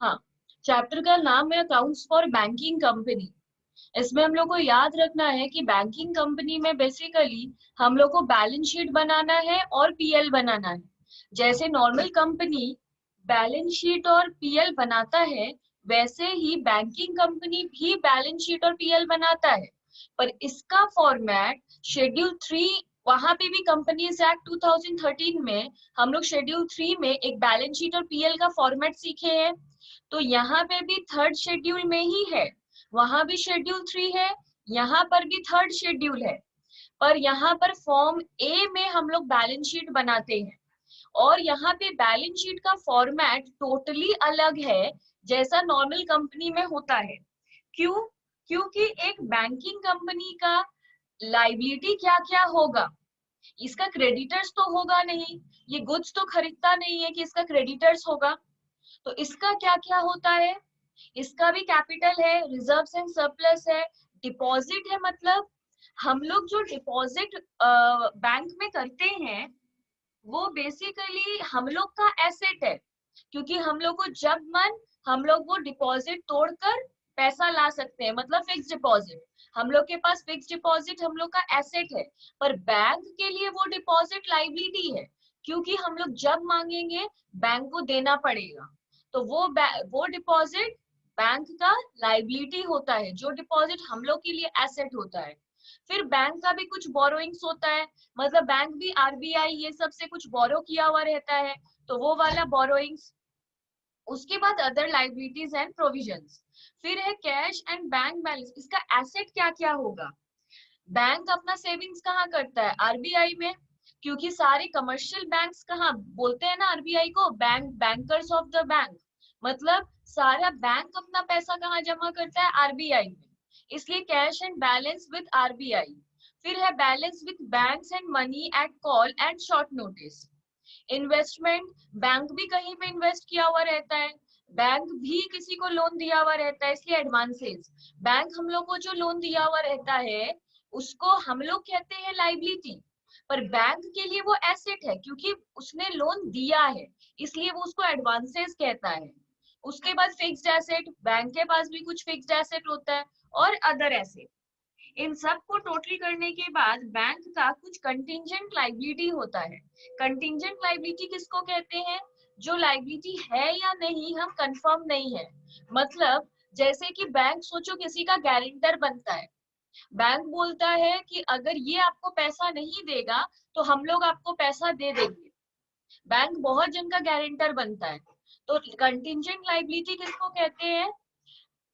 हाँ, चैप्टर का नाम है अकाउंट्स फॉर बैंकिंग कंपनी। इसमें हम लोग को याद रखना है कि बैंकिंग कंपनी में बेसिकली हम लोग को बैलेंस शीट बनाना है और पीएल बनाना है। जैसे नॉर्मल कंपनी बैलेंस शीट और पीएल बनाता है, वैसे ही बैंकिंग कंपनी भी बैलेंस शीट और पीएल बनाता है। पर इसका फॉर्मेट शेड्यूल 3, वहां पे भी कंपनीज एक्ट 2013 में हम लोग शेड्यूल 3 में एक बैलेंस शीट और पीएल का फॉर्मेट सीखे हैं। तो यहाँ पे भी थर्ड शेड्यूल में ही है, वहां भी शेड्यूल 3 है, यहाँ पर भी थर्ड शेड्यूल है। पर यहाँ पर फॉर्म ए में हम लोग बैलेंस शीट बनाते हैं, और यहाँ पे बैलेंस शीट का फॉर्मेट टोटली अलग है जैसा नॉर्मल कंपनी में होता है। क्यों? क्योंकि एक बैंकिंग कंपनी का लाइबिलिटी क्या क्या होगा, इसका क्रेडिटर्स तो होगा नहीं, ये गुड्स तो खरीदता नहीं है कि इसका क्रेडिटर्स होगा। तो इसका क्या क्या होता है, इसका भी कैपिटल है, रिजर्व्स एंड सरप्लस है, डिपॉजिट है। मतलब हम लोग जो डिपॉजिट बैंक में करते हैं वो बेसिकली हम लोग का एसेट है, क्योंकि हम लोग को जब मन हम लोग वो डिपॉजिट तोड़कर पैसा ला सकते हैं, मतलब फिक्स डिपॉजिट। हम लोग के पास फिक्स डिपॉजिट हम लोग का एसेट है। पर बैंक के लिए वो डिपॉजिट लाइबिलिटी है, क्योंकि हम लोग जब मांगेंगे बैंक को देना पड़ेगा। तो वो डिपॉजिट बैंक का लाइबिलिटी होता है, जो डिपॉजिट हम लोग के लिए एसेट होता है। फिर बैंक का भी कुछ बोरोइंग्स होता है, मतलब बैंक भी आरबीआई ये सब से कुछ बोरो किया हुआ रहता है, तो वो वाला बोरोइंग्स। उसके बाद अदर लाइबिलिटीज एंड प्रोविजंस। फिर है कैश एंड बैंक बैलेंस, इसका एसेट क्या क्या होगा। बैंक अपना सेविंग्स कहाँ करता है, आरबीआई में, क्योंकि सारे कमर्शियल बैंक्स कहाँ बोलते हैं ना आरबीआई को, bank bankers of the bank. मतलब सारा बैंक अपना पैसा कहाँ जमा करता है, आरबीआई में, इसलिए cash and balance with RBI. फिर है balance with banks and money at call and short notice. Investment, bank भी कहीं पे इन्वेस्ट किया हुआ रहता है, बैंक भी किसी को लोन दिया हुआ रहता है, इसलिए एडवांसेस। बैंक हम लोग को जो लोन दिया हुआ रहता है उसको हम लोग कहते हैं लाइबिलिटी, पर बैंक के लिए वो एसेट है, क्योंकि उसने लोन दिया है, इसलिए वो उसको एडवांसेस कहता है। उसके बाद फिक्स्ड एसेट, बैंक के पास भी कुछ फिक्स्ड एसेट होता है, और अदर एसेट। इन सब को टोटल करने के बाद बैंक का कुछ कंटिंजेंट लाइबिलिटी होता है। कंटिंजेंट लाइबिलिटी किसको कहते हैं, जो लाइबिलिटी है या नहीं हम कंफर्म नहीं है। मतलब जैसे कि बैंक सोचो किसी का गारंटर बनता है, बैंक बोलता है कि अगर ये आपको पैसा नहीं देगा तो हम लोग आपको पैसा दे देंगे। बैंक बहुत जन का गारंटर बनता है। तो कंटिंजेंट लाइबिलिटी किसको कहते हैं,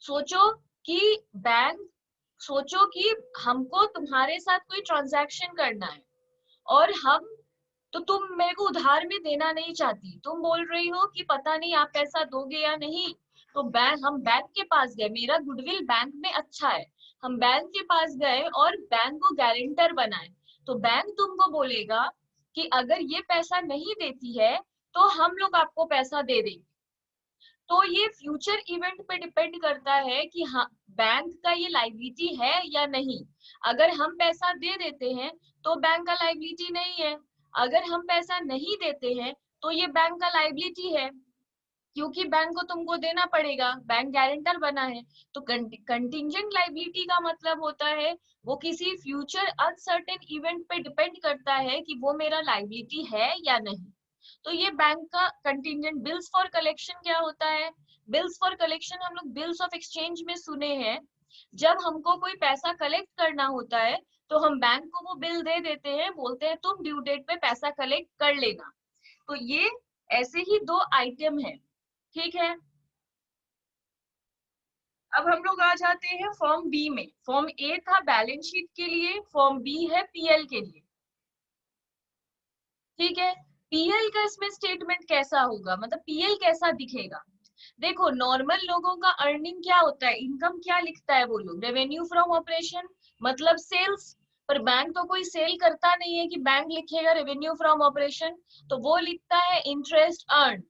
सोचो कि बैंक, सोचो कि हमको तुम्हारे साथ कोई ट्रांजैक्शन करना है, और हम, तो तुम मेरे को उधार में देना नहीं चाहती, तुम बोल रही हो कि पता नहीं आप पैसा दोगे या नहीं। तो हम बैंक के पास गए, मेरा गुडविल बैंक में अच्छा है, हम बैंक के पास गए और बैंक को गारंटर बनाए। तो बैंक तुमको बोलेगा कि अगर ये पैसा नहीं देती है तो हम लोग आपको पैसा दे देंगे। तो ये फ्यूचर इवेंट पे डिपेंड करता है कि हाँ बैंक का ये लाइबिलिटी है या नहीं। अगर हम पैसा दे देते हैं तो बैंक का लाइबिलिटी नहीं है, अगर हम पैसा नहीं देते हैं तो ये बैंक का लाइबिलिटी है, क्योंकि बैंक को तुमको देना पड़ेगा, बैंक गारंटर बना है। तो कंटिंजेंट लाइबिलिटी का मतलब होता है वो किसी फ्यूचर अनसर्टेन इवेंट पे डिपेंड करता है कि वो मेरा लाइबिलिटी है या नहीं। तो ये बैंक का कंटिंजेंट। बिल्स फॉर कलेक्शन क्या होता है, बिल्स फॉर कलेक्शन हम लोग बिल्स ऑफ एक्सचेंज में सुने हैं। जब हमको कोई पैसा कलेक्ट करना होता है तो हम बैंक को वो बिल दे देते हैं, बोलते हैं तुम ड्यू डेट पे पैसा कलेक्ट कर लेना। तो ये ऐसे ही दो आइटम है, ठीक है। अब हम लोग आ जाते हैं फॉर्म बी में। फॉर्म ए था बैलेंस शीट के लिए, फॉर्म बी है पीएल के लिए, ठीक है। पीएल का इसमें स्टेटमेंट कैसा होगा, मतलब पीएल कैसा दिखेगा। देखो नॉर्मल लोगों का अर्निंग क्या होता है, इनकम क्या लिखता है वो लोग, रेवेन्यू फ्रॉम ऑपरेशन, मतलब सेल्स। पर बैंक तो कोई सेल करता नहीं है कि बैंक लिखेगा रेवेन्यू फ्रॉम ऑपरेशन, तो वो लिखता है इंटरेस्ट अर्न।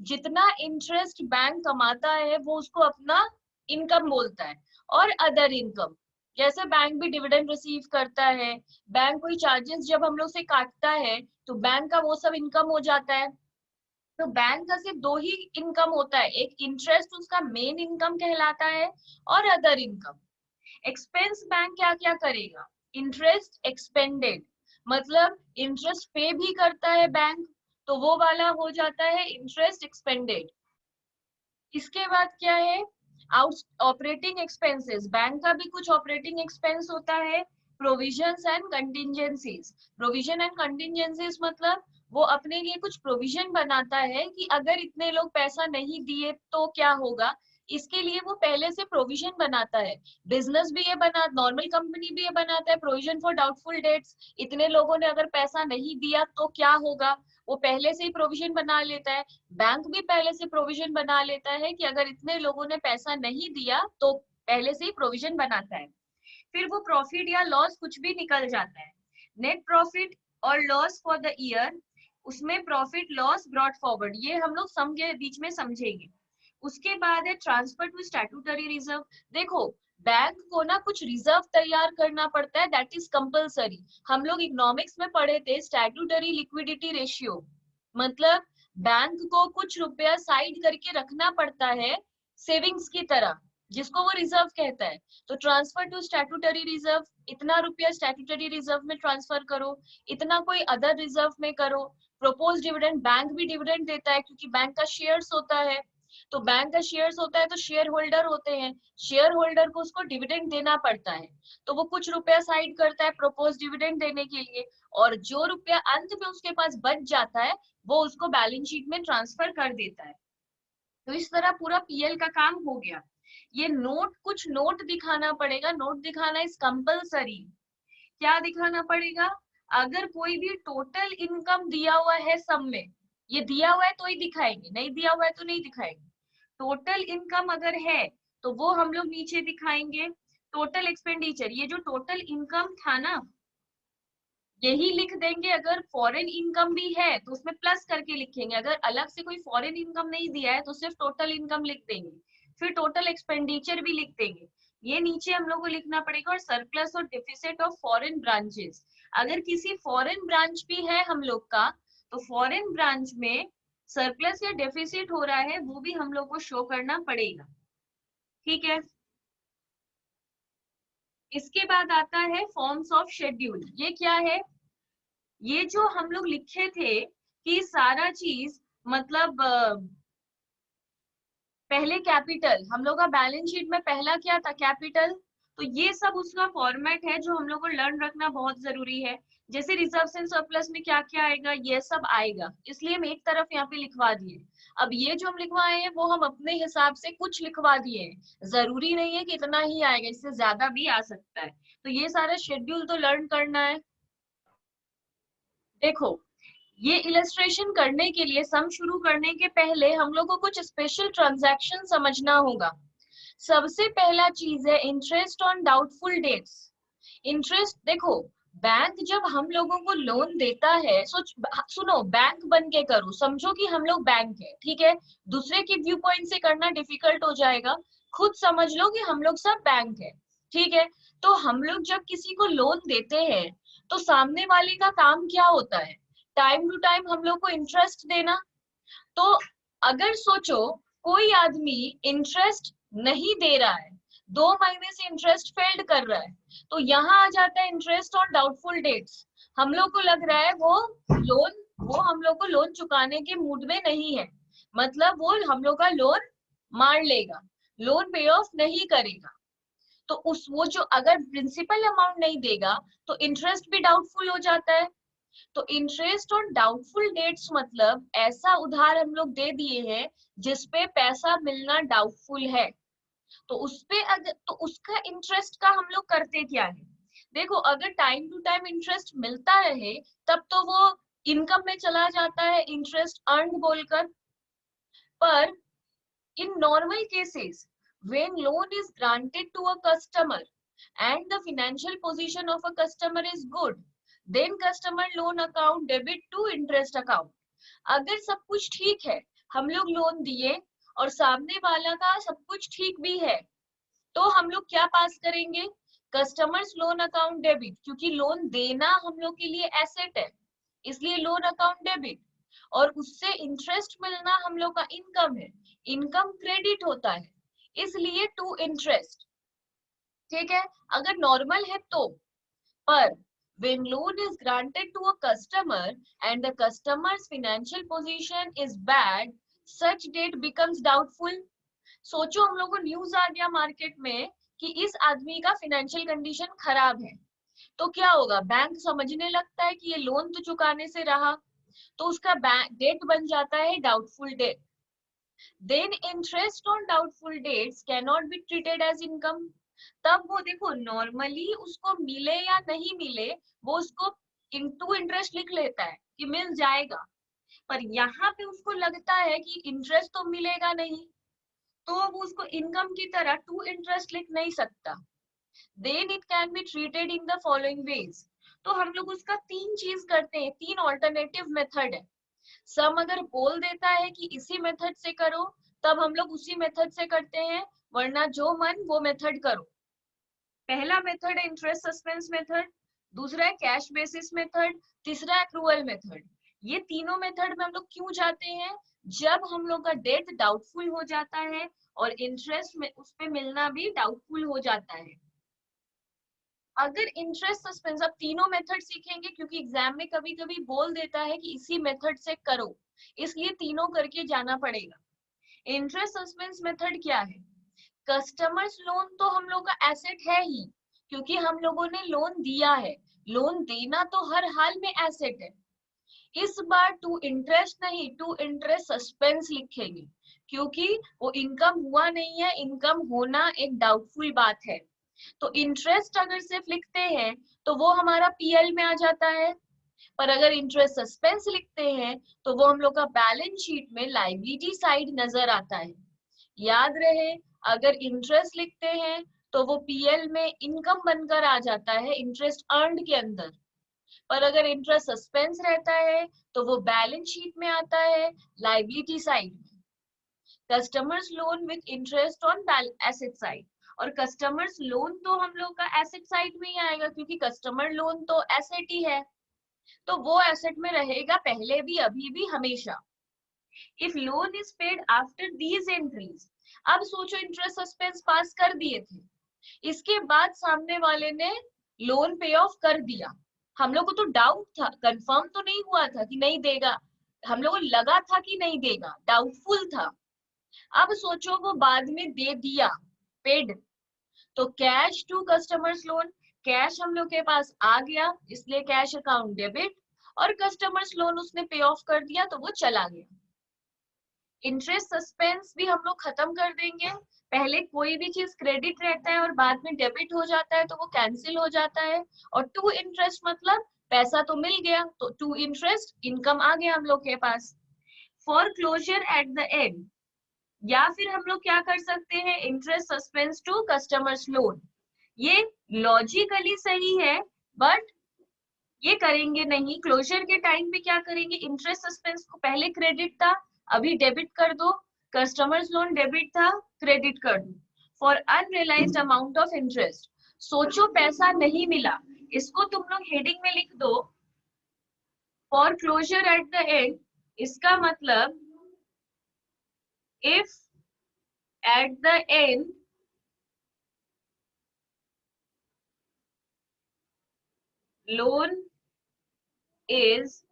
जितना इंटरेस्ट बैंक कमाता है वो उसको अपना इनकम बोलता है। और अदर इनकम, जैसे बैंक भी डिविडेंड रिसीव करता है, बैंक कोई चार्जेस जब हम लोग से काटता है तो बैंक का वो सब इनकम हो जाता है। तो बैंक का सिर्फ दो ही इनकम होता है, एक इंटरेस्ट उसका मेन इनकम कहलाता है और अदर इनकम। एक्सपेंस बैंक क्या क्या करेगा, इंटरेस्ट एक्सपेंडेड, मतलब इंटरेस्ट पे भी करता है बैंक, तो वो वाला हो जाता है इंटरेस्ट एक्सपेंडेड। इसके बाद क्या है, आउट ऑपरेटिंग एक्सपेंसेस, बैंक का भी कुछ ऑपरेटिंग एक्सपेंस होता है। Provisions and contingencies, provision and contingencies मतलब वो अपने लिए कुछ प्रोविजन बनाता है कि अगर इतने लोग पैसा नहीं दिए तो क्या होगा, इसके लिए वो पहले से प्रोविजन बनाता है। बिजनेस भी ये बना, नॉर्मल कंपनी भी ये बनाता है प्रोविजन फॉर डाउटफुल डेट्स, इतने लोगों ने अगर पैसा नहीं दिया तो क्या होगा, वो पहले से ही प्रोविजन बना लेता है। बैंक भी पहले से प्रोविजन बना लेता है कि अगर इतने लोगों ने पैसा नहीं दिया तो पहले से ही प्रोविजन बनाता है। फिर वो प्रॉफिट या लॉस कुछ भी निकल जाता है, नेट प्रॉफिट और लॉस फॉर द ईयर, उसमें प्रॉफिट लॉस ब्रॉट फॉरवर्ड, ये हम लोग सम के बीच में समझेंगे। उसके बाद है ट्रांसफर टू स्टैट्यूटरी रिजर्व। देखो बैंक को ना कुछ रिजर्व तैयार करना पड़ता है, दैट इज कंपलसरी। हम लोग इकोनॉमिक्स में पढ़े थे स्टैट्यूटरी लिक्विडिटी रेशियो, मतलब बैंक को कुछ रुपया साइड करके रखना पड़ता है सेविंग्स की तरह, जिसको वो रिजर्व कहता है। तो ट्रांसफर टू स्टैट्यूटरी रिजर्व, इतना रुपया स्टैट्यूटरी रिजर्व में ट्रांसफर करो, इतना कोई अदर रिजर्व में करो। प्रोपोज डिविडेंड, बैंक भी डिविडेंड देता है क्योंकि बैंक का शेयर्स होता है, तो बैंक का शेयर्स होता है तो शेयर होल्डर होते हैं, शेयर होल्डर को उसको डिविडेंड देना पड़ता है, तो वो कुछ रुपया साइड करता है प्रोपोज डिविडेंड देने के लिए, और जो रुपया अंत में उसके पास बच जाता है वो उसको बैलेंस शीट में ट्रांसफर कर देता है। तो इस तरह पूरा पीएल का काम हो गया। ये नोट, कुछ नोट दिखाना पड़ेगा, नोट दिखाना इज कंपलसरी। क्या दिखाना पड़ेगा, अगर कोई भी टोटल इनकम दिया हुआ है सब में, ये दिया हुआ है तो ही दिखाएंगे, नहीं दिया हुआ है तो नहीं दिखाएंगे। टोटल इनकम अगर है तो वो हम लोग नीचे दिखाएंगे। टोटल एक्सपेंडिचर, ये जो टोटल इनकम था ना यही लिख देंगे। अगर फॉरेन इनकम भी है तो उसमें प्लस करके लिखेंगे, अगर अलग से कोई फॉरेन इनकम नहीं दिया है तो सिर्फ टोटल इनकम लिख देंगे। फिर टोटल एक्सपेंडिचर भी लिख देंगे, ये नीचे हम लोग को लिखना पड़ेगा। और सरप्लस और डिफिसिट ऑफ फॉरेन ब्रांचेस, अगर किसी फॉरेन ब्रांच भी है हम लोग का तो फॉरेन ब्रांच में सरप्लस या डेफिसिट हो रहा है वो भी हम लोग को शो करना पड़ेगा। ठीक है, इसके बाद आता है फॉर्म्स ऑफ शेड्यूल। ये क्या है, ये जो हम लोग लिखे थे कि सारा चीज मतलब पहले कैपिटल, हम लोग का बैलेंस शीट में पहला क्या था, कैपिटल, तो ये सब उसका फॉर्मेट है जो हम लोग को लर्न रखना बहुत जरूरी है। जैसे रिजर्व एंड सरप्लस में क्या क्या आएगा, ये सब आएगा, इसलिए हम एक तरफ यहाँ पे लिखवा दिए। अब ये जो हम लिखवाए हैं वो हम अपने हिसाब से कुछ लिखवा दिए हैं, जरूरी नहीं है कि इतना ही आएगा, इससे ज्यादा भी आ सकता है। तो ये सारा शेड्यूल तो लर्न करना है। देखो ये इलस्ट्रेशन करने के लिए, सम शुरू करने के पहले हम लोग को कुछ स्पेशल ट्रांजैक्शन समझना होगा। सबसे पहला चीज है interest on doubtful dates. Interest, देखो बैंक जब हम लोगों को लोन देता है, सुनो बैंक बन के करो, समझो कि हम लोग बैंक है, ठीक है, दूसरे के व्यू पॉइंट से करना डिफिकल्ट हो जाएगा, खुद समझ लो कि हम लोग सब बैंक है। ठीक है, तो हम लोग जब किसी को लोन देते हैं तो सामने वाले का काम क्या होता है, टाइम टू टाइम हम लोग को इंटरेस्ट देना। तो अगर सोचो कोई आदमी इंटरेस्ट नहीं दे रहा है, 2 महीने से इंटरेस्ट फेल्ड कर रहा है, तो यहाँ आ जाता है इंटरेस्ट ऑन डाउटफुल डेट्स। हम लोग को लग रहा है वो हम लोग को लोन चुकाने के मूड में नहीं है, मतलब वो हम लोग का लोन मार लेगा, लोन पे ऑफ नहीं करेगा। तो उस वो जो अगर प्रिंसिपल अमाउंट नहीं देगा तो इंटरेस्ट भी डाउटफुल हो जाता है। तो इंटरेस्ट ऑन डाउटफुल डेट्स मतलब ऐसा उधार हम लोग दे दिए हैं जिसपे पैसा मिलना डाउटफुल है, तो उसपे अगर तो उसका इंटरेस्ट का हम लोग करते क्या है। देखो अगर टाइम टू टाइम इंटरेस्ट मिलता रहे तब तो वो इनकम में चला जाता है इंटरेस्ट अर्न बोलकर। पर in normal cases when loan is granted to a customer and the financial position of a customer is good, then customer loan account debit to interest account। अगर सब कुछ ठीक है, हम लोग लोन दिए और सामने वाला का सब कुछ ठीक भी है, तो हम लोग क्या पास करेंगे, कस्टमर्स लोन अकाउंट डेबिट, क्योंकि लोन देना हम लोग के लिए एसेट है, इसलिए लोन अकाउंट डेबिट। और उससे इंटरेस्ट मिलना हम लोग का इनकम है, इनकम क्रेडिट होता है, इसलिए टू इंटरेस्ट। ठीक है, अगर नॉर्मल है तो। पर when loan is granted to a customer and the customer's financial position is bad, such debt becomes doubtful. सोचो हम लोग को न्यूज आ गया मार्केट में कि इस आदमी का फाइनेंशियल कंडीशन खराब है, तो क्या होगा, बैंक समझने लगता है कि ये लोन तो चुकाने से रहा, तो उसका डेट बन जाता है doubtful debt. Then interest on doubtful debts can not be treated as income. तब वो देखो नॉर्मली उसको मिले या नहीं मिले, वो उसको इनटू इंटरेस्ट लिख लेता है कि मिल जाएगा, पर यहाँ पे उसको लगता है कि इंटरेस्ट तो मिलेगा नहीं, तो वो उसको इनकम की तरह टू इंटरेस्ट लिख नहीं सकता। Then it can be treated in the following ways. तो हम लोग उसका तीन चीज करते हैं, तीन ऑल्टरनेटिव मेथड है। सम अगर बोल देता है कि इसी मेथड से करो, तब हम लोग उसी मेथड से करते हैं, वरना जो मन वो मेथड करो। पहला मेथड है इंटरेस्ट सस्पेंस मेथड, दूसरा है कैश बेसिस मेथड, तीसरा एक्रूअल मेथड। ये तीनों मेथड में हम लोग क्यों जाते हैं, जब हम लोग का डेट डाउटफुल हो जाता है और इंटरेस्ट में उस पे मिलना भी डाउटफुल हो जाता है। अगर इंटरेस्ट सस्पेंस, अब तीनों मेथड सीखेंगे क्योंकि एग्जाम में कभी कभी बोल देता है कि इसी मेथड से करो, इसलिए तीनों करके जाना पड़ेगा। इंटरेस्ट सस्पेंस मेथड क्या है, कस्टमर्स लोन तो हम लोग का एसेट है ही, क्योंकि हम लोगों ने लोन दिया है, लोन देना तो हर हाल में एसेट है। इस बार टू इंटरेस्ट नहीं, टू इंटरेस्ट सस्पेंस लिखेंगे, क्योंकि वो इनकम हुआ नहीं है, इनकम होना एक डाउटफुल बात है। तो इंटरेस्ट अगर सिर्फ लिखते हैं तो वो हमारा पीएल में आ जाता है, पर अगर इंटरेस्ट सस्पेंस लिखते हैं तो वो हम लोग का बैलेंस शीट में लायबिलिटी साइड नजर आता है। याद रहे, अगर इंटरेस्ट लिखते हैं तो वो पीएल में इनकम बनकर आ जाता है, इंटरेस्ट अर्न्ड के अंदर, पर अगर इंटरेस्ट सस्पेंस रहता है तो वो बैलेंस शीट में आता है लायबिलिटी साइड में। Customers loan with interest on asset side, और कस्टमर्स लोन तो हम लोग का एसेट साइड में ही आएगा, क्योंकि कस्टमर लोन तो एसेट ही है, तो वो एसेट में रहेगा पहले भी, अभी भी, हमेशा। If loan is paid after these entries, अब सोचो इंटरेस्ट सस्पेंस पास कर दिए थे, इसके बाद सामने वाले ने लोन पे ऑफ कर दिया, हम लोग को तो डाउट था, कंफर्म तो नहीं हुआ था कि नहीं देगा, हम लोग को लगा था कि नहीं देगा, डाउटफुल था। अब सोचो वो बाद में दे दिया, पेड, तो cash to customers loan, cash हम लोग के पास आ गया, इसलिए कैश अकाउंट डेबिट, और कस्टमर्स लोन उसने पे ऑफ कर दिया तो वो चला गया। इंटरेस्ट सस्पेंस भी हम लोग खत्म कर देंगे, पहले कोई भी चीज क्रेडिट रहता है और बाद में डेबिट हो जाता है तो वो कैंसिल हो जाता है। और टू इंटरेस्ट मतलब पैसा तो मिल गया, तो टू इंटरेस्ट इनकम आ गया हम लोग के पास। For closure at the end, या फिर हम लोग क्या कर सकते हैं, interest suspense to customers loan, ये लॉजिकली सही है, बट ये करेंगे नहीं। क्लोजर के टाइम पे क्या करेंगे, इंटरेस्ट सस्पेंस को पहले क्रेडिट था, अभी डेबिट कर दो, कस्टमर्स लोन डेबिट था, क्रेडिट कर दो। For unrealised amount of interest, सोचो पैसा नहीं मिला, इसको तुम लोग हेडिंग में लिख दो, for closure at the end, इसका मतलब if at the end loan is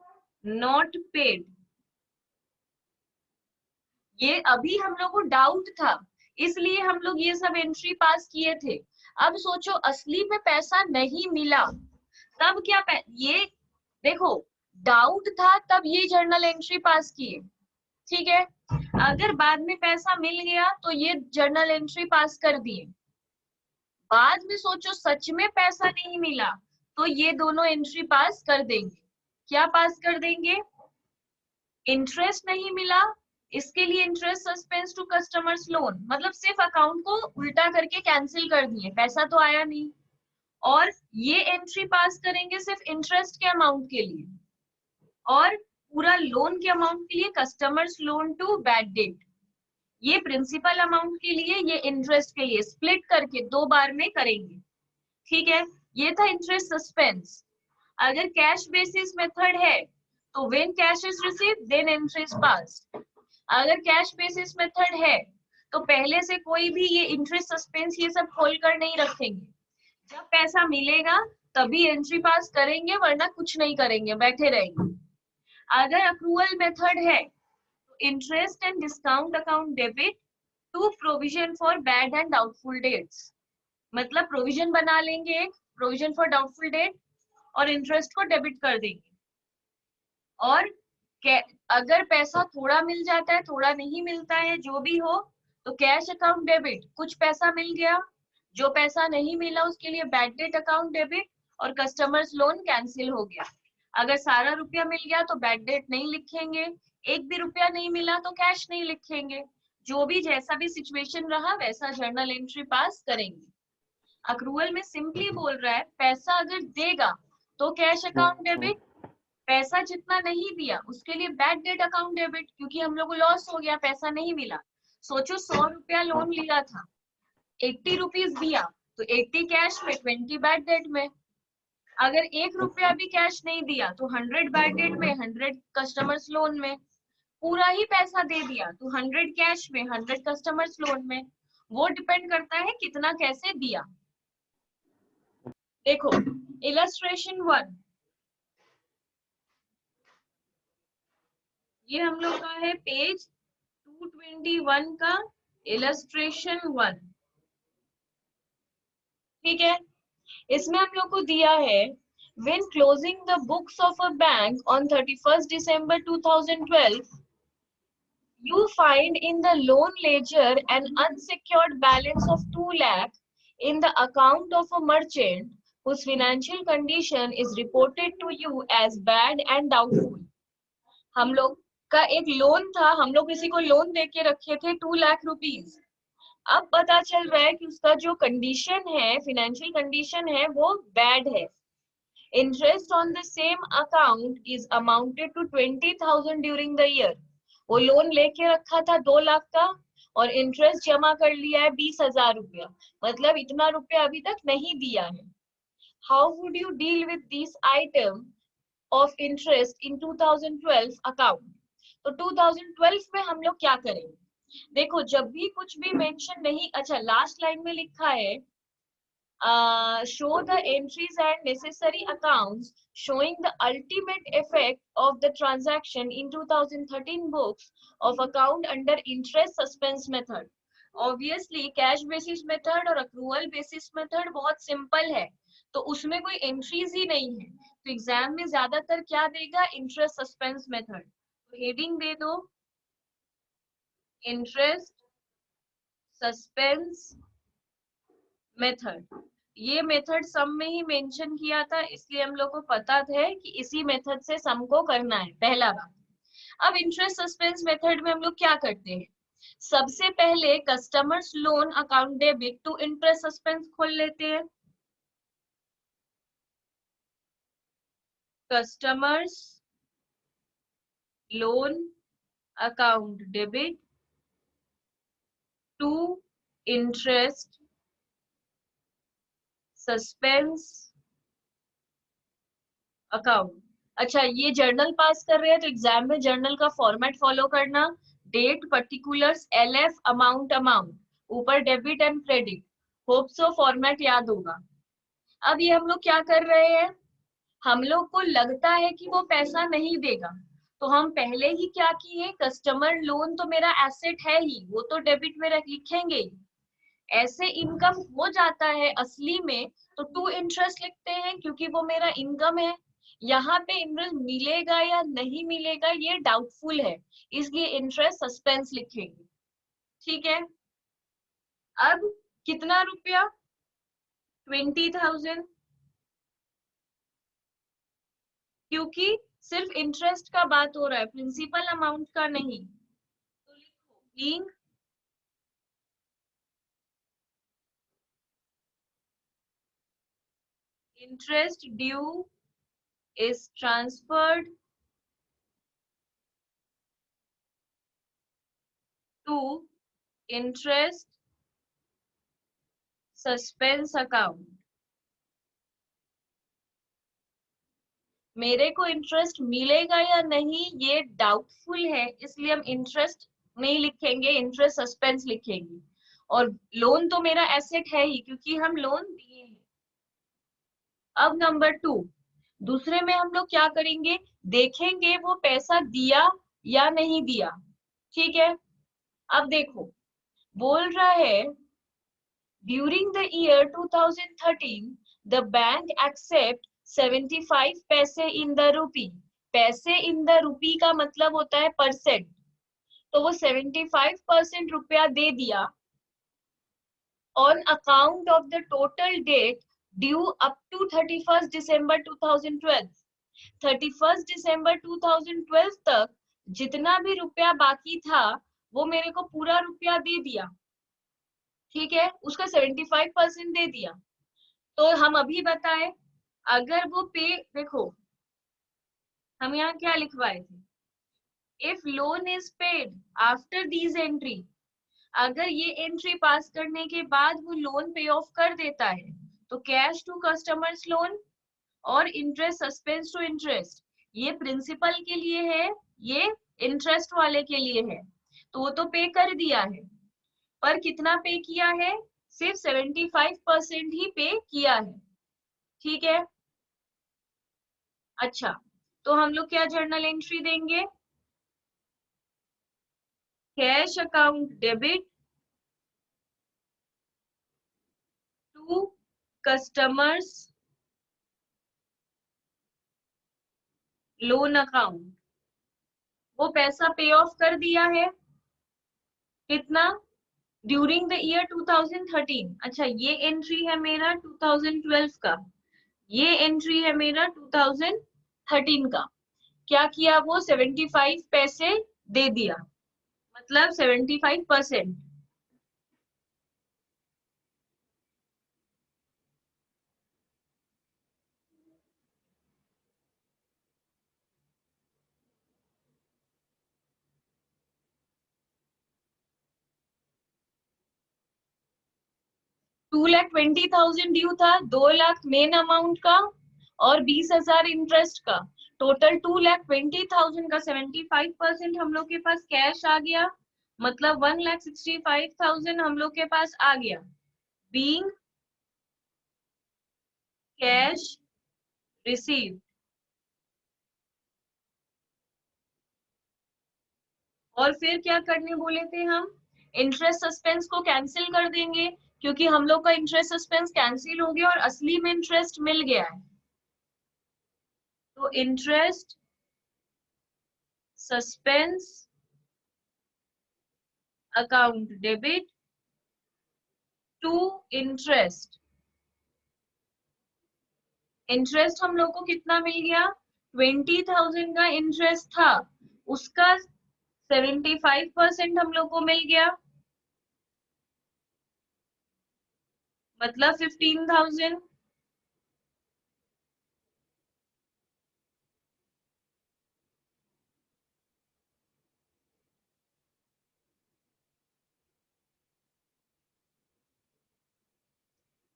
not paid, ये अभी हम लोग को डाउट था, इसलिए हम लोग ये सब एंट्री पास किए थे। अब सोचो असली में पैसा नहीं मिला, तब क्या ये देखो, डाउट था तब ये जर्नल एंट्री पास किए, ठीक है। अगर बाद में पैसा मिल गया तो ये जर्नल एंट्री पास कर दिए, बाद में सोचो सच में पैसा नहीं मिला तो ये दोनों एंट्री पास कर देंगे। क्या पास कर देंगे, इंटरेस्ट नहीं मिला, इसके लिए interest suspense to customers loan, मतलब सिर्फ अकाउंट को उल्टा करके कैंसिल कर दिए, पैसा तो आया नहीं। और ये एंट्री पास करेंगे सिर्फ इंटरेस्ट के अमाउंट के लिए, और पूरा लोन के अमाउंट के लिए customers loan to bad debt, ये प्रिंसिपल अमाउंट के लिए, ये इंटरेस्ट के लिए, स्प्लिट करके दो बार में करेंगे, ठीक है। ये था इंटरेस्ट सस्पेंस। अगर कैश बेसिस मेथड है तो when cash is received then entry is passed. अगर कैश बेसिस मेथड है तो पहले से कोई भी ये इंटरेस्ट सस्पेंस ये सब खोल कर नहीं रखेंगे। जब पैसा मिलेगा तभी एंट्री पास करेंगे, वरना कुछ नहीं करेंगे, बैठे रहेंगे। अगर अक्रूवल मेथड है तो interest and discount account debit to provision for bad and doubtful debts. मतलब प्रोविजन बना लेंगे, एक प्रोविजन फॉर डाउटफुल डेट, और इंटरेस्ट को डेबिट कर देंगे। और अगर पैसा थोड़ा मिल जाता है, थोड़ा नहीं मिलता है, जो भी हो, तो कैश अकाउंट डेबिट, कुछ पैसा मिल गया, जो पैसा नहीं मिला उसके लिए बैड डेट अकाउंट डेबिट, और कस्टमर्स लोन कैंसिल हो गया। अगर सारा रुपया मिल गया तो बैड डेट नहीं लिखेंगे, एक भी रुपया नहीं मिला तो कैश नहीं लिखेंगे। जो भी जैसा भी सिचुएशन रहा वैसा जर्नल एंट्री पास करेंगे। अक्रूवल में सिंपली बोल रहा है पैसा अगर देगा तो कैश अकाउंट डेबिट, पैसा जितना नहीं दिया उसके लिए बैड डेट अकाउंट डेबिट, क्योंकि हम लोग को लॉस हो गया, पैसा नहीं मिला। सोचो 100 रुपया लोन लिया था, 80 रुपीज दिया, तो 80 कैश में, 20 बैड डेट में। अगर 1 रुपया भी कैश नहीं दिया तो 100 बैड डेट में, 100 कस्टमर्स लोन में। पूरा ही पैसा दे दिया तो 100 कैश में, 100 कस्टमर्स लोन में। वो डिपेंड करता है कितना कैसे दिया। देखो इलस्ट्रेशन 1, ये हम लोग का है पेज 221 का इलस्ट्रेशन 1। ठीक है, इसमें हम लोग को दिया है when closing the books of a bank on 31st December 2012, you find in the loan ledger an unsecured balance of 2 lakh in the account of a merchant whose financial condition is reported to you as bad and doubtful। हम लोग का एक loan था, हम लोग किसी को loan दे के रखे थे 2 लाख रुपीज। अब पता चल रहा है कि उसका जो कंडीशन है, फाइनेंशियल कंडीशन है, वो बैड है। Interest on the same account is amounted to 20,000 during the year. वो लोन लेके रखा था 2 लाख का और इंटरेस्ट जमा कर लिया है 20,000 रुपया, मतलब इतना रुपया अभी तक नहीं दिया है। How would you deal with this item of interest in 2012 account? तो 2012 में हम लोग क्या करेंगे? देखो जब भी कुछ भी मेंशन नहीं, अच्छा लास्ट लाइन में लिखा है show the entries and necessary accounts showing the ultimate effect of the transaction in 2013 books of account under interest suspense method। Obviously cash basis method और अक्रूवल बेसिस मेथड बहुत simple है, तो उसमें कोई entries ही नहीं है, तो एग्जाम में ज्यादातर क्या देगा, इंटरेस्ट सस्पेंस मेथड। तो हेडिंग दे दो इंटरेस्ट सस्पेंस मेथड। ये मेथड सम में ही मेंशन किया था, इसलिए हम लोग को पता था कि इसी मेथड से सम को करना है, पहला बात। अब इंटरेस्ट सस्पेंस मेथड में हम लोग क्या करते हैं, सबसे पहले customers loan account debit to interest suspense खोल लेते हैं। Customers loan account debit to interest suspense account. अच्छा ये जर्नल पास कर रहे हैं तो एग्जाम में जर्नल का फॉर्मेट फॉलो करना, date, particulars, LF, amount, amount, ऊपर debit and credit. Hope so format याद होगा। अब ये हम लोग क्या कर रहे हैं, हम लोग को लगता है कि वो पैसा नहीं देगा, तो हम पहले ही क्या किए, कस्टमर लोन तो मेरा एसेट है ही, वो तो डेबिट में लिखेंगे ही। ऐसे इनकम हो जाता है असली में तो टू इंटरेस्ट लिखते हैं, क्योंकि वो मेरा इनकम है। यहाँ पे इंटरेस्ट मिलेगा या नहीं मिलेगा ये डाउटफुल है, इसलिए इंटरेस्ट सस्पेंस लिखेंगे। ठीक है, अब कितना रुपया, 20,000, क्योंकि सिर्फ इंटरेस्ट का बात हो रहा है, प्रिंसिपल अमाउंट का नहीं। तो लिखो being interest due is transferred to interest suspense account। मेरे को इंटरेस्ट मिलेगा या नहीं ये डाउटफुल है, इसलिए हम इंटरेस्ट नहीं लिखेंगे, इंटरेस्ट सस्पेंस लिखेंगे। और लोन तो मेरा एसेट है ही क्योंकि हम लोन दिए हैं। अब नंबर 2, दूसरे में हम लोग क्या करेंगे, देखेंगे वो पैसा दिया या नहीं दिया। ठीक है, अब देखो बोल रहा है during the year 2013 the bank accept 75 पैसे इन द रूपी। पैसे इन द रूपी का मतलब होता है परसेंट, तो वो 75% रुपया दे दिया on account of the total debt due up to 31st December 2012। 31st December 2012 तक जितना भी रुपया बाकी था वो मेरे को पूरा रुपया दे दिया। ठीक है, उसका 75% दे दिया। तो हम अभी बताए अगर वो पे, देखो हम यहाँ क्या लिखवाए थे, if loan is paid after these entry, अगर ये एंट्री पास करने के बाद वो लोन पे ऑफ कर देता है तो कैश टू कस्टमर्स लोन और इंटरेस्ट सस्पेंस टू इंटरेस्ट, ये प्रिंसिपल के लिए है, ये इंटरेस्ट वाले के लिए है। तो वो तो पे कर दिया है, पर कितना पे किया है, सिर्फ 75% ही पे किया है। ठीक है, अच्छा तो हम लोग क्या जर्नल एंट्री देंगे, cash account debit to customers loan account. वो पैसा पे ऑफ कर दिया है, कितना, ड्यूरिंग द ईयर 2013। अच्छा ये एंट्री है मेरा 2012 का, ये एंट्री है मेरा 2013 का। क्या किया वो 75 पैसे दे दिया, मतलब 75%। 2,20,000 ड्यू था, 2 लाख मेन अमाउंट का और 20,000 इंटरेस्ट का, टोटल 2,20,000 का 75% हम लोग के पास कैश आ गया, मतलब 1,65,000 हम लोग के पास आ गया, बीइंग कैश रिसीव। और फिर क्या करने बोले थे हम, इंटरेस्ट सस्पेंस को कैंसिल कर देंगे क्योंकि हम लोग का इंटरेस्ट सस्पेंस कैंसिल हो गया और असली में इंटरेस्ट मिल गया है। तो interest suspense account debit to interest. Interest हम लोग को कितना मिल गया, 20,000 का इंटरेस्ट था, उसका 75% हम लोग को मिल गया, मतलब 15,000।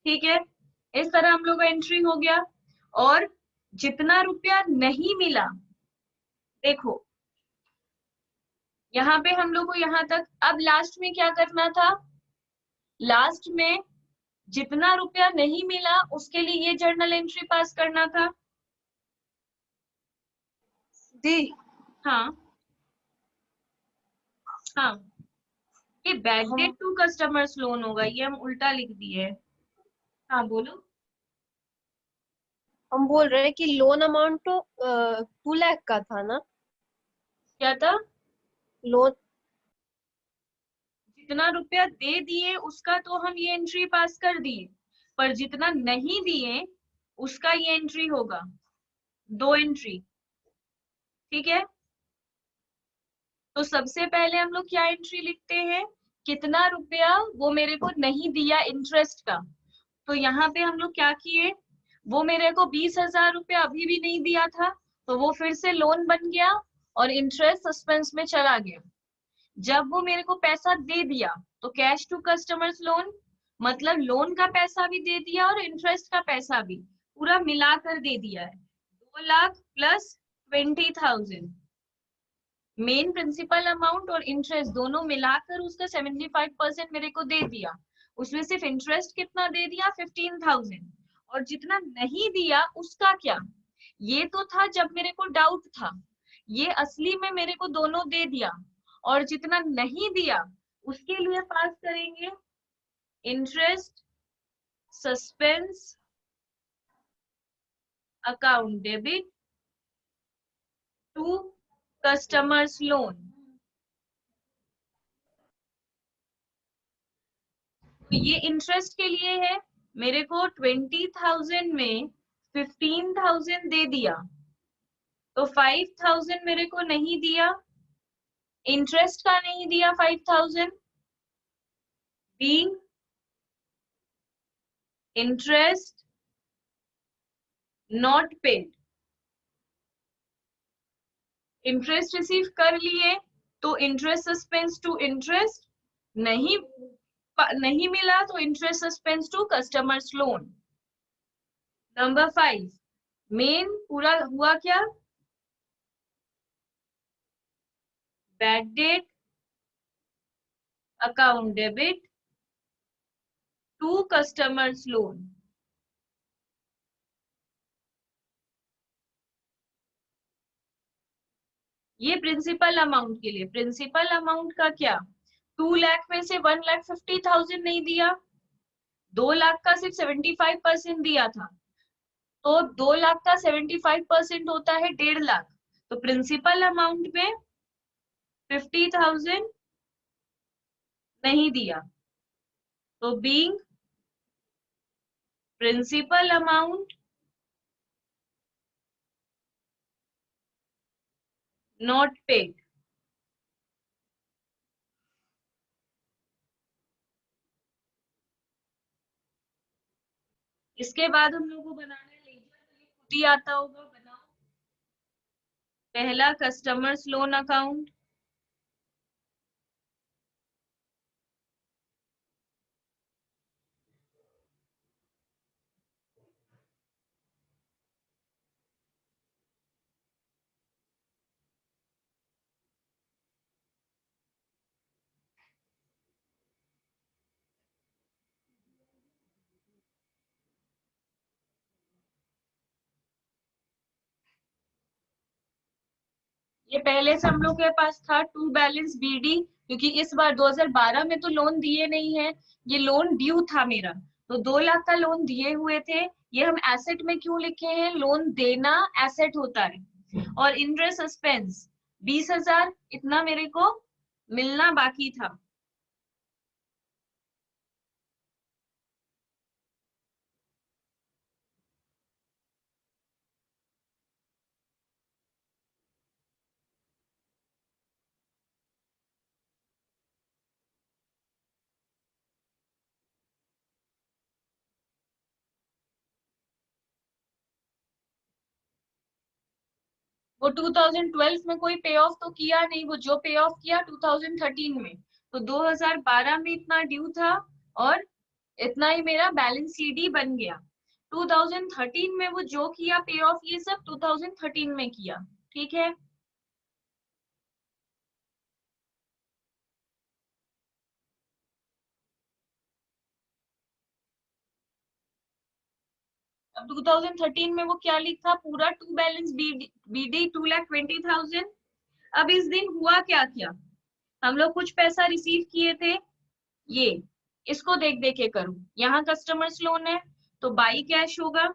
ठीक है, इस तरह हम लोग का एंट्री हो गया। और जितना रुपया नहीं मिला, देखो यहाँ पे हम लोग को यहाँ तक, अब लास्ट में क्या करना था, लास्ट में जितना रुपया नहीं मिला उसके लिए ये जर्नल एंट्री पास करना था। दी हाँ हाँ, ये bad debt to customers loan होगा, ये हम उल्टा लिख दिए। हाँ बोलो। हम बोल रहे हैं कि लोन अमाउंट तो 2 लाख का था ना, क्या था, लोन। जितना रुपया दे दिए उसका तो हम ये एंट्री पास कर दिए, पर जितना नहीं दिए उसका ये एंट्री होगा, 2 एंट्री। ठीक है, तो सबसे पहले हम लोग क्या एंट्री लिखते हैं, कितना रुपया वो मेरे को नहीं दिया इंटरेस्ट का। तो यहाँ पे हम लोग क्या किए, वो मेरे को 20,000 रुपया अभी भी नहीं दिया था, तो वो फिर से लोन बन गया और इंटरेस्ट सस्पेंस में चला गया। जब वो मेरे को पैसा दे दिया तो कैश टू कस्टमर्स लोन, मतलब लोन का पैसा भी दे दिया और इंटरेस्ट का पैसा भी पूरा मिलाकर दे दिया है, 2 lakh plus 20,000, main principal amount और इंटरेस्ट दोनों मिलाकर उसका 75% मेरे को दे दिया। उसमें सिर्फ इंटरेस्ट कितना दे दिया, 15,000। और जितना नहीं दिया उसका क्या, ये तो था जब मेरे को डाउट था, ये असली में मेरे को दोनों दे दिया। और जितना नहीं दिया उसके लिए पास करेंगे interest suspense account debit to customers loan. तो ये इंटरेस्ट के लिए है, मेरे को 20,000 में 15,000 दे दिया, तो 5,000 मेरे को नहीं दिया, इंटरेस्ट का नहीं दिया 5,000, being interest not paid. Interest receive कर लिए तो इंटरेस्ट सस्पेंस टू इंटरेस्ट, नहीं नहीं मिला तो interest suspense to customers loan. Number 5, main पूरा हुआ क्या, bad debt account debit to customers loan. ये प्रिंसिपल अमाउंट के लिए। प्रिंसिपल अमाउंट का क्या, 2 लाख में से 1,50,000 नहीं दिया, 2 लाख का सिर्फ 75% दिया था, तो 2 लाख का 75% होता है 1.5 लाख। तो प्रिंसिपल अमाउंट में 50,000 नहीं दिया, तो being principal amount not paid. इसके बाद हम लोग को बनाना है लेजर, खुद ही आता होगा, बनाओ। पहला कस्टमर्स लोन अकाउंट, ये पहले से हम लोग के पास था टू बैलेंस बीडी, क्योंकि इस बार 2012 में तो लोन दिए नहीं है, ये लोन ड्यू था मेरा, तो 2 लाख का लोन दिए हुए थे। ये हम एसेट में क्यों लिखे हैं, लोन देना एसेट होता है। और इंटरेस्ट सस्पेंस 20,000 इतना मेरे को मिलना बाकी था। वो 2012 में कोई पे ऑफ तो किया नहीं, वो जो पे ऑफ किया 2013 में, तो 2012 में इतना ड्यू था और इतना ही मेरा बैलेंस सीडी बन गया। 2013 में वो जो किया पे ऑफ, ये सब 2013 में किया। ठीक है, अब 2013 में वो क्या लिखा, पूरा टू बैलेंस बीडी 2,20,000। अब इस दिन हुआ क्या क्या, हम लोग कुछ पैसा रिसीव किए थे, ये इसको देख देख के करूं। यहाँ कस्टमर्स लोन है तो बाई कैश होगा,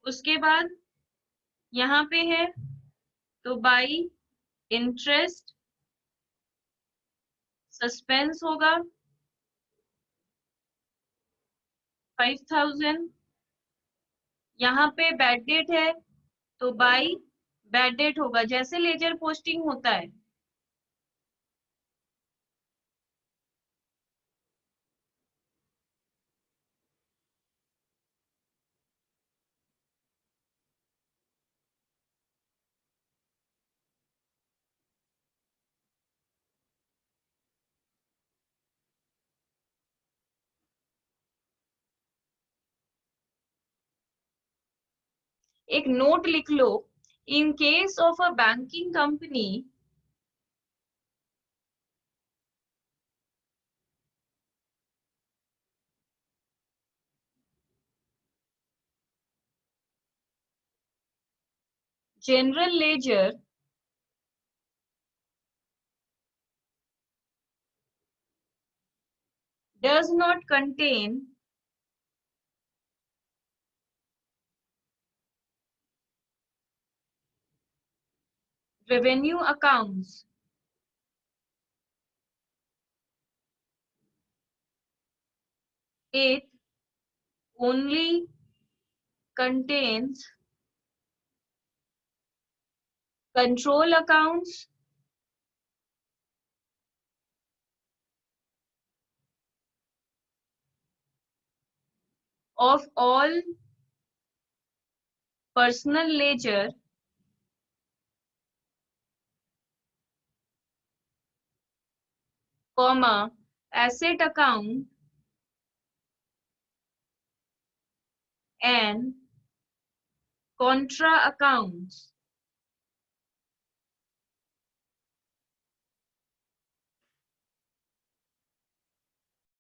उसके बाद यहाँ पे है तो बाई इंटरेस्ट सस्पेंस होगा 5,000। यहाँ पे बैड डेट है तो बाई बैड डेट होगा, जैसे लेजर पोस्टिंग होता है। एक नोट लिख लो, in case of a banking company general ledger does not contain revenue accounts. It only contains control accounts of all personal ledger, comma, asset account and contra accounts.